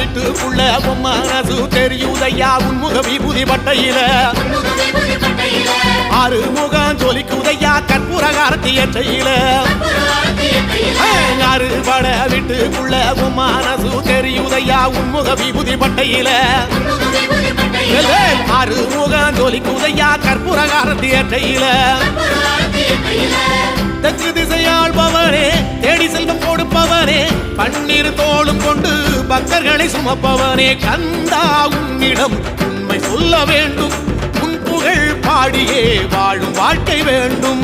வீட்டுக்குள்ள உன் மனசு தெரியுதையா உன்முக விபூதி பட்டையில ஆறுமுகம் ஜொலிக்குதையா கற்பூர காரத்தி எற்றையில அறுபட வீட்டுக்குள்ள உன் மனசு தெரியுதையா உன்முக விபூதி பட்டையில ஆறுமுகம் ஜொலிக்குதையா கற்பூர காரத்தி எற்றையில தெற்கு திசையாள்பவனே தேடி செல்வம் கொடுப்பவனே பன்னீர் தோளும் கொண்டு பக்தர்களை சுமப்பவனே கந்தா உன்னிடம் உண்மை சொல்ல வேண்டும் உன் புகழ் பாடியே வாழும் வாழ்க்கை வேண்டும்